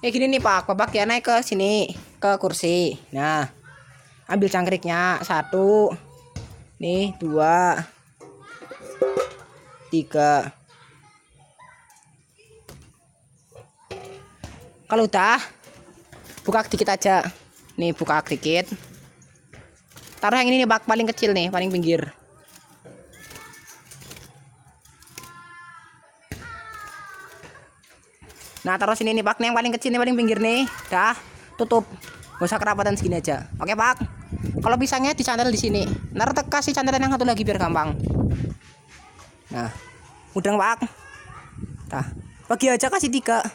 Gini nih Pak, Bapak ya naik ke sini, ke kursi. Nah, ambil cangkriknya, satu, nih, dua, tiga. Kalau udah, buka dikit aja. Nih, buka dikit. Taruh yang ini nih Pak, paling kecil nih, paling pinggir. Nah, taruh sini nih Pak, nih yang paling kecil nih, paling pinggir nih. Dah, tutup. Gak usah kerapatan segini aja. Oke Pak. Kalau pisangnya dicantel di sini. Ntar kasih cantelan yang satu lagi biar gampang. Nah, udah Pak. Nah, bagi aja kasih 3.